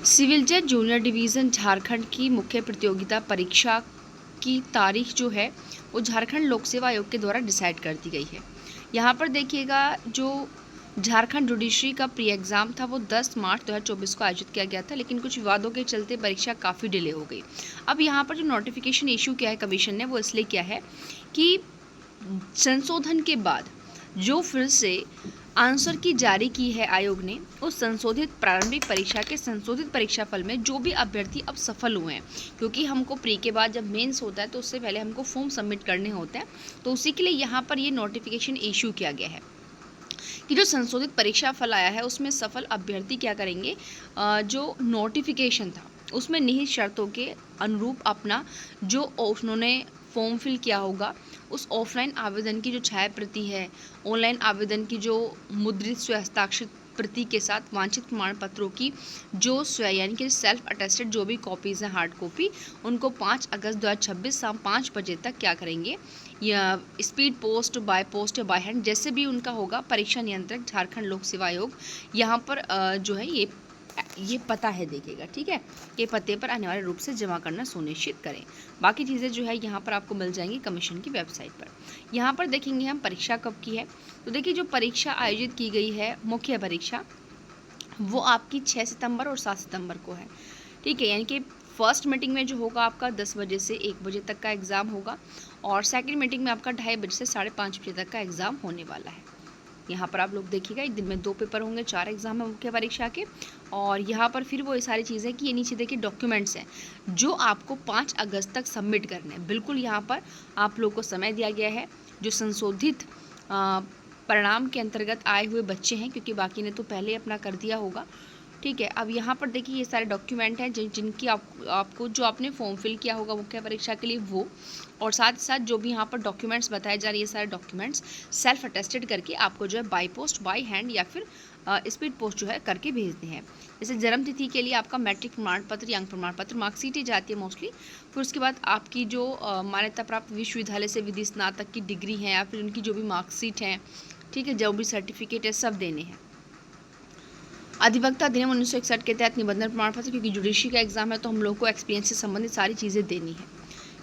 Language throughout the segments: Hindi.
सिविल जज जूनियर डिवीज़न झारखंड की मुख्य प्रतियोगिता परीक्षा की तारीख जो है वो झारखंड लोक सेवा आयोग के द्वारा डिसाइड कर दी गई है। यहाँ पर देखिएगा, जो झारखंड जुडिशरी का प्री एग्ज़ाम था वो 10 मार्च 2024 को आयोजित किया गया था, लेकिन कुछ विवादों के चलते परीक्षा काफ़ी डिले हो गई। अब यहाँ पर जो नोटिफिकेशन इशू किया है कमीशन ने, वो इसलिए किया है कि संशोधन के बाद जो फिर से आंसर की जारी की है आयोग ने, उस संशोधित प्रारंभिक परीक्षा के संशोधित परीक्षाफल में जो भी अभ्यर्थी अब सफल हुए हैं, क्योंकि हमको प्री के बाद जब मेंस होता है तो उससे पहले हमको फॉर्म सबमिट करने होते हैं, तो उसी के लिए यहाँ पर ये नोटिफिकेशन इशू किया गया है कि जो संशोधित परीक्षा फल आया है उसमें सफल अभ्यर्थी क्या करेंगे, जो नोटिफिकेशन था उसमें निहित शर्तों के अनुरूप अपना जो उन्होंने फॉर्म फिल किया होगा उस ऑफलाइन आवेदन की जो छाया प्रति है, ऑनलाइन आवेदन की जो मुद्रित स्वहस्ताक्षरित प्रति के साथ वांछित प्रमाण पत्रों की जो यानी कि सेल्फ अटेस्टेड जो भी कॉपीज़ हैं हार्ड कॉपी, उनको 5 अगस्त 2026 शाम 5 बजे तक क्या करेंगे, या स्पीड पोस्ट, बाय पोस्ट या बाय हैंड, जैसे भी उनका होगा, परीक्षा नियंत्रक झारखंड लोक सेवा आयोग यहाँ पर जो है ये पता है देखेगा। ठीक है, ये पते पर अनिवार्य रूप से जमा करना सुनिश्चित करें। बाकी चीज़ें जो है यहाँ पर आपको मिल जाएंगी कमीशन की वेबसाइट पर। यहाँ पर देखेंगे हम परीक्षा कब की है, तो देखिए जो परीक्षा आयोजित की गई है मुख्य परीक्षा, वो आपकी 6 सितंबर और 7 सितंबर को है। ठीक है, यानी कि फर्स्ट मीटिंग में जो होगा आपका 10 बजे से 1 बजे तक का एग्ज़ाम होगा, और सेकंड मीटिंग में आपका 2:30 बजे से 5:30 बजे तक का एग्ज़ाम होने वाला है। यहाँ पर आप लोग देखिएगा, एक दिन में 2 पेपर होंगे, 4 एग्जाम है मुख्य परीक्षा के। और यहाँ पर फिर वो ये सारी चीज़ें कि ये नीचे देखिए डॉक्यूमेंट्स हैं जो आपको 5 अगस्त तक सबमिट करने हैं। बिल्कुल यहाँ पर आप लोग को समय दिया गया है। जो संशोधित परिणाम के अंतर्गत आए हुए बच्चे हैं, क्योंकि बाकी ने तो पहले अपना कर दिया होगा। ठीक है, अब यहाँ पर देखिए ये सारे डॉक्यूमेंट हैं जिनकी आपको जो आपने फॉर्म फिल किया होगा मुख्य परीक्षा के लिए वो, और साथ ही साथ जो भी यहाँ पर डॉक्यूमेंट्स बताए जा रहे हैं, सारे डॉक्यूमेंट्स सेल्फ अटेस्टेड करके आपको जो है बाई पोस्ट, बाई हैंड या फिर स्पीड पोस्ट जो है करके भेजने हैं। जैसे जन्म तिथि के लिए आपका मैट्रिक प्रमाण पत्र या अंक प्रमाण पत्र, मार्कशीट ही जाती है मोस्टली। फिर उसके बाद आपकी जो मान्यता प्राप्त विश्वविद्यालय से विधि स्नातक की डिग्री है या फिर उनकी जो भी मार्कशीट है, ठीक है, जो भी सर्टिफिकेट है, सब देने हैं। अधिवक्ता अधिनियम 1961 के तहत निबंधन प्रमाण पत्र, क्योंकि जुडिशरी का एग्जाम है तो हम लोग को एक्सपीरियंस से संबंधित सारी चीज़ें देनी है।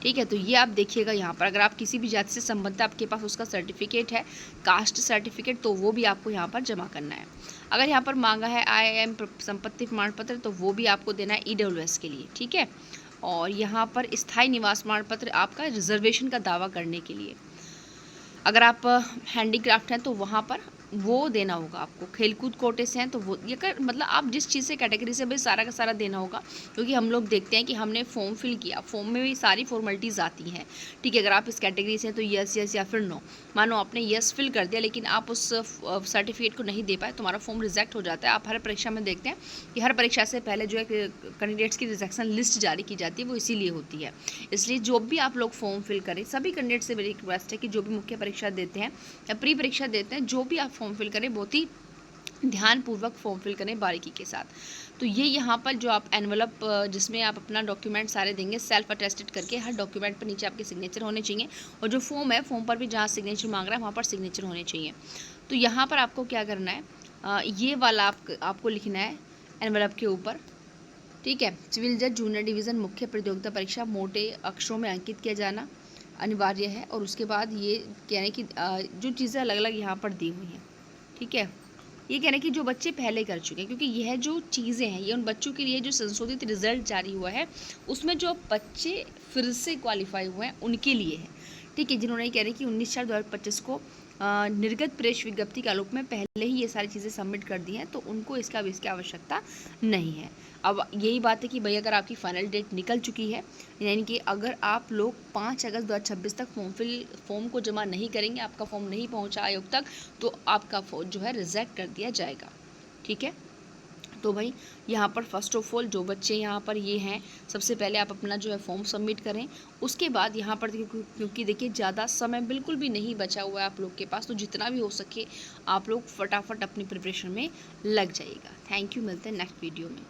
ठीक है, तो ये आप देखिएगा यहाँ पर, अगर आप किसी भी जाति से संबंधित आपके पास उसका सर्टिफिकेट है, कास्ट सर्टिफिकेट, तो वो भी आपको यहाँ पर जमा करना है। अगर यहाँ पर मांगा है IIM संपत्ति प्रमाण पत्र, तो वो भी आपको देना है EWS के लिए। ठीक है, और यहाँ पर स्थायी निवास प्रमाण पत्र आपका रिजर्वेशन का दावा करने के लिए। अगर आप हैंडीक्राफ्ट हैं तो वहाँ पर वो देना होगा आपको। खेलकूद कोटे से हैं तो वो ये कर मतलब आप जिस चीज़ से कैटेगरी से भाई सारा का सारा देना होगा, क्योंकि हम लोग देखते हैं कि हमने फॉर्म फिल किया, फॉर्म में भी सारी फॉर्मेलिटीज़ आती हैं। ठीक है, अगर आप इस कैटेगरी से हैं तो यस या फिर नो। मानो आपने यस फिल कर दिया लेकिन आप उस सर्टिफिकेट को नहीं दे पाए, तुम्हारा फॉर्म रिजेक्ट हो जाता है। आप हर परीक्षा में देखते हैं कि हर परीक्षा से पहले जो है कैंडिडेट्स की रिजेक्शन लिस्ट जारी की जाती है, वो इसीलिए होती है। इसलिए जो भी आप लोग फॉर्म फिल करें, सभी कैंडिडेट से मेरी रिक्वेस्ट है कि जो भी मुख्य परीक्षा देते हैं या प्री परीक्षा देते हैं, जो भी आप फॉर्म फिल करें बहुत ही ध्यानपूर्वक फॉर्म फिल करें बारीकी के साथ। तो ये यहाँ पर जो आप एनवलप जिसमें आप अपना डॉक्यूमेंट सारे देंगे सेल्फ अटेस्टेड करके, हर डॉक्यूमेंट पर नीचे आपके सिग्नेचर होने चाहिए, और जो फॉर्म है फॉर्म पर भी जहाँ सिग्नेचर मांग रहा है वहाँ पर सिग्नेचर होने चाहिए। तो यहाँ पर आपको क्या करना है, ये वाला आपको लिखना है एनवलप के ऊपर। ठीक है, सिविल जज जूनियर डिवीज़न मुख्य प्रतियोगिता परीक्षा मोटे अक्षरों में अंकित किया जाना अनिवार्य है। और उसके बाद ये कहने की जो चीज़ें अलग अलग यहाँ पर दी हुई हैं। ठीक है, ये कहने की जो बच्चे पहले कर चुके हैं, क्योंकि यह जो चीज़ें हैं ये उन बच्चों के लिए जो संशोधित रिजल्ट जारी हुआ है उसमें जो बच्चे फिर से क्वालिफाई हुए हैं उनके लिए है। ठीक है, जिन्होंने कह रहे कि 19/4/2025 को निर्गत प्रेस विज्ञप्ति के आलोक में पहले ही ये सारी चीज़ें सबमिट कर दी हैं, तो उनको इसका भी इसकी आवश्यकता नहीं है। अब यही बात है कि भाई अगर आपकी फाइनल डेट निकल चुकी है, यानी कि अगर आप लोग 5 अगस्त 2026 तक फॉर्म को जमा नहीं करेंगे, आपका फॉर्म नहीं पहुंचा आयोग तक, तो आपका जो है रिजेक्ट कर दिया जाएगा। ठीक है, तो भाई यहाँ पर फर्स्ट ऑफ ऑल जो बच्चे यहाँ पर ये हैं, सबसे पहले आप अपना जो है फॉर्म सबमिट करें। उसके बाद यहाँ पर क्योंकि देखिए ज़्यादा समय बिल्कुल भी नहीं बचा हुआ है आप लोग के पास, तो जितना भी हो सके आप लोग फटाफट अपनी प्रिपरेशन में लग जाइएगा। थैंक यू, मिलते हैं नेक्स्ट वीडियो में।